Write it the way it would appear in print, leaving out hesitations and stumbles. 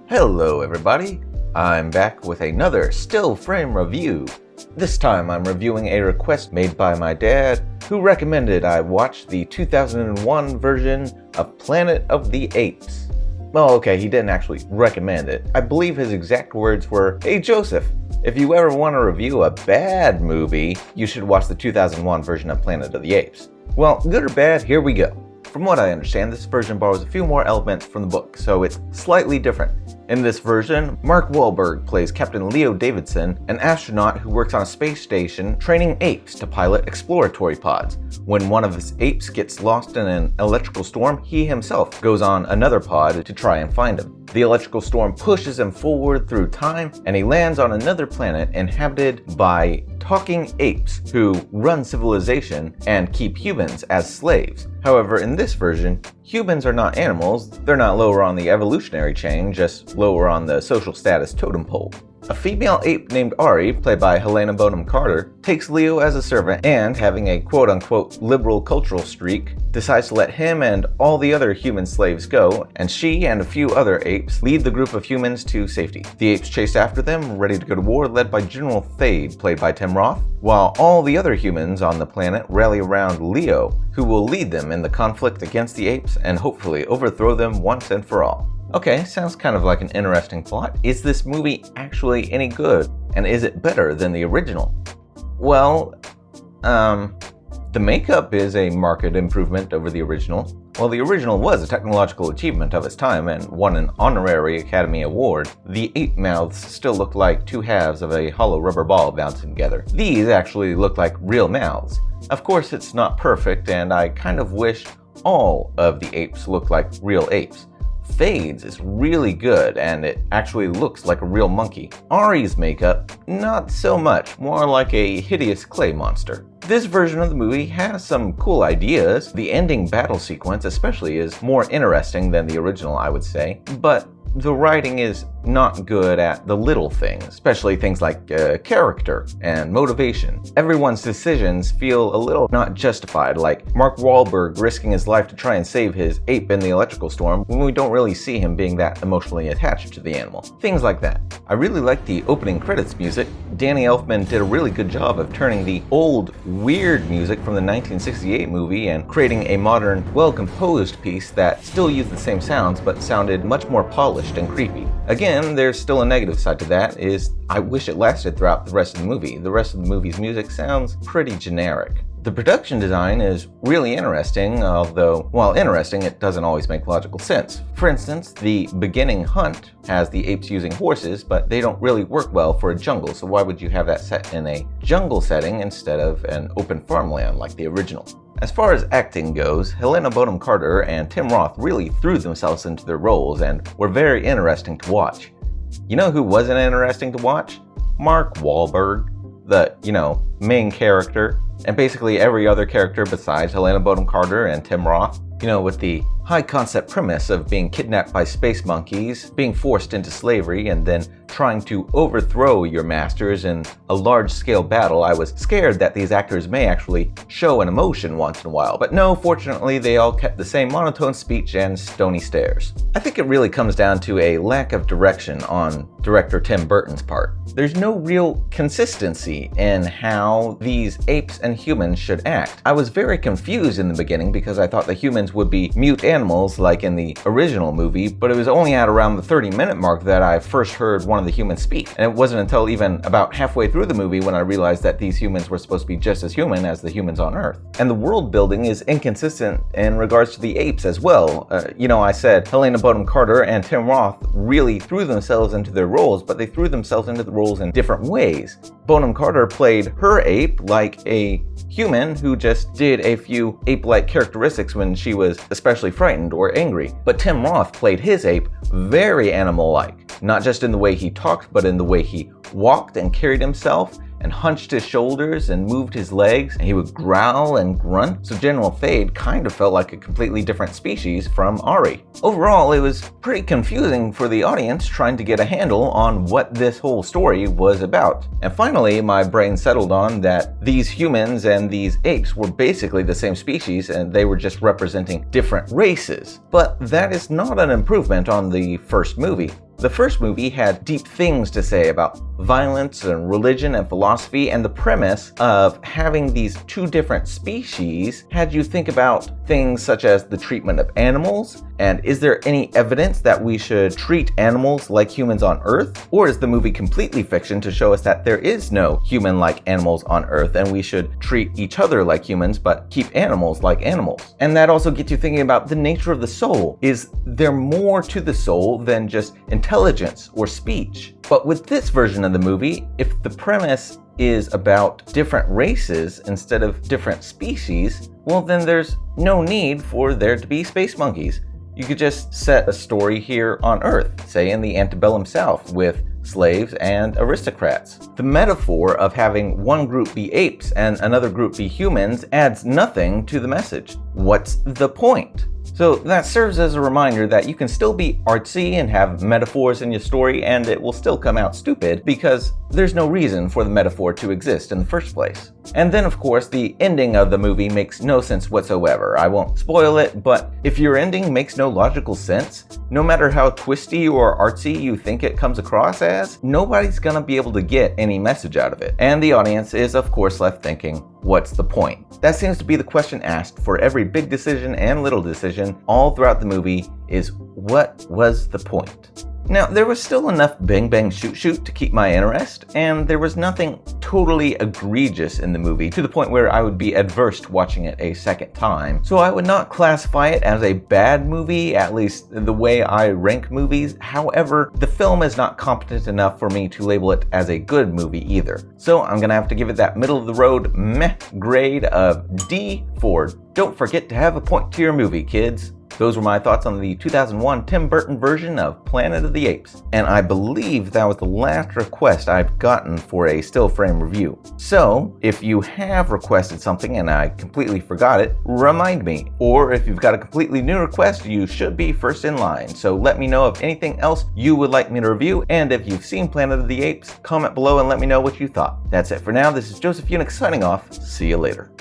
Hello everybody, I'm back with another still frame review. This time I'm reviewing a request made by my dad, who recommended I watch the 2001 version of Planet of the Apes. Well, okay, he didn't actually recommend it. I believe his exact words were, "Hey Joseph, if you ever want to review a bad movie, you should watch the 2001 version of Planet of the Apes." Well, good or bad, here we go. From what I understand, this version borrows a few more elements from the book, so it's slightly different. In this version, Mark Wahlberg plays Captain Leo Davidson, an astronaut who works on a space station training apes to pilot exploratory pods. When one of his apes gets lost in an electrical storm, he himself goes on another pod to try and find him. The electrical storm pushes him forward through time, and he lands on another planet inhabited by talking apes who run civilization and keep humans as slaves. However, in this version, humans are not animals. They're not lower on the evolutionary chain, just lower on the social status totem pole. A female ape named Ari, played by Helena Bonham Carter, takes Leo as a servant and, having a quote-unquote liberal cultural streak, decides to let him and all the other human slaves go, and she and a few other apes lead the group of humans to safety. The apes chase after them, ready to go to war, led by General Thade, played by Tim Roth, while all the other humans on the planet rally around Leo, who will lead them in the conflict against the apes and hopefully overthrow them once and for all. Okay, sounds kind of like an interesting plot. Is this movie actually any good? And is it better than the original? Well, the makeup is a marked improvement over the original. While the original was a technological achievement of its time and won an honorary Academy Award, the ape mouths still looked like two halves of a hollow rubber ball bouncing together. These actually look like real mouths. Of course, it's not perfect, and I kind of wish all of the apes looked like real apes. Thade's is really good, and it actually looks like a real monkey. Ari's makeup, not so much, more like a hideous clay monster. This version of the movie has some cool ideas. The ending battle sequence especially is more interesting than the original, I would say, but the writing is not good at the little things, especially things like character and motivation. Everyone's decisions feel a little not justified, like Mark Wahlberg risking his life to try and save his ape in the electrical storm when we don't really see him being that emotionally attached to the animal. Things like that. I really like the opening credits music. Danny Elfman did a really good job of turning the old, weird music from the 1968 movie and creating a modern, well-composed piece that still used the same sounds but sounded much more polished and creepy. Again, there's still a negative side to that, is I wish it lasted throughout the rest of the movie. The rest of the movie's music sounds pretty generic. The production design is really interesting, although, while interesting, it doesn't always make logical sense. For instance, the beginning hunt has the apes using horses, but they don't really work well for a jungle, so why would you have that set in a jungle setting instead of an open farmland like the original? As far as acting goes, Helena Bonham Carter and Tim Roth really threw themselves into their roles and were very interesting to watch. You know who wasn't interesting to watch? Mark Wahlberg, the, main character, and basically every other character besides Helena Bonham Carter and Tim Roth. With the high concept premise of being kidnapped by space monkeys, being forced into slavery, and then trying to overthrow your masters in a large-scale battle, I was scared that these actors may actually show an emotion once in a while. But no, fortunately, they all kept the same monotone speech and stony stares. I think it really comes down to a lack of direction on director Tim Burton's part. There's no real consistency in how these apes and humans should act. I was very confused in the beginning because I thought the humans would be mute animals like in the original movie, but it was only at around the 30-minute mark that I first heard one of the humans speak. And it wasn't until even about halfway through the movie when I realized that these humans were supposed to be just as human as the humans on Earth. And the world building is inconsistent in regards to the apes as well. I said Helena Bonham Carter and Tim Roth really threw themselves into their roles, but they threw themselves into the roles in different ways. Bonham Carter played her ape like a human who just did a few ape-like characteristics when she was especially frightened or angry. But Tim Roth played his ape very animal-like, not just in the way he talked, but in the way he walked and carried himself, and hunched his shoulders and moved his legs, and he would growl and grunt. So General Thade kind of felt like a completely different species from Ari. Overall, it was pretty confusing for the audience trying to get a handle on what this whole story was about. And finally, my brain settled on that these humans and these apes were basically the same species, and they were just representing different races. But that is not an improvement on the first movie. The first movie had deep things to say about violence and religion and philosophy, and the premise of having these two different species had you think about things such as the treatment of animals, and is there any evidence that we should treat animals like humans on Earth? Or is the movie completely fiction to show us that there is no human-like animals on Earth and we should treat each other like humans but keep animals like animals? And that also gets you thinking about the nature of the soul. Is there more to the soul than just intelligence or speech? But with this version of the movie, if the premise is about different races instead of different species, well then there's no need for there to be space monkeys. You could just set a story here on Earth, say in the antebellum South, with slaves and aristocrats. The metaphor of having one group be apes and another group be humans adds nothing to the message. What's the point? So that serves as a reminder that you can still be artsy and have metaphors in your story and it will still come out stupid because there's no reason for the metaphor to exist in the first place. And then of course the ending of the movie makes no sense whatsoever. I won't spoil it, but if your ending makes no logical sense, no matter how twisty or artsy you think it comes across as, nobody's gonna be able to get any message out of it. And the audience is of course left thinking, what's the point? That seems to be the question asked for every big decision and little decision all throughout the movie is, what was the point? Now, there was still enough bang bang shoot shoot to keep my interest, and there was nothing totally egregious in the movie to the point where I would be adverse to watching it a second time. So I would not classify it as a bad movie, at least the way I rank movies. However, the film is not competent enough for me to label it as a good movie either. So I'm gonna have to give it that middle of the road meh grade of D for don't forget to have a point to your movie, kids. Those were my thoughts on the 2001 Tim Burton version of Planet of the Apes, and I believe that was the last request I've gotten for a still frame review. So, if you have requested something and I completely forgot it, remind me. Or if you've got a completely new request, you should be first in line. So let me know of anything else you would like me to review, and if you've seen Planet of the Apes, comment below and let me know what you thought. That's it for now. This is Josef Junek signing off. See you later.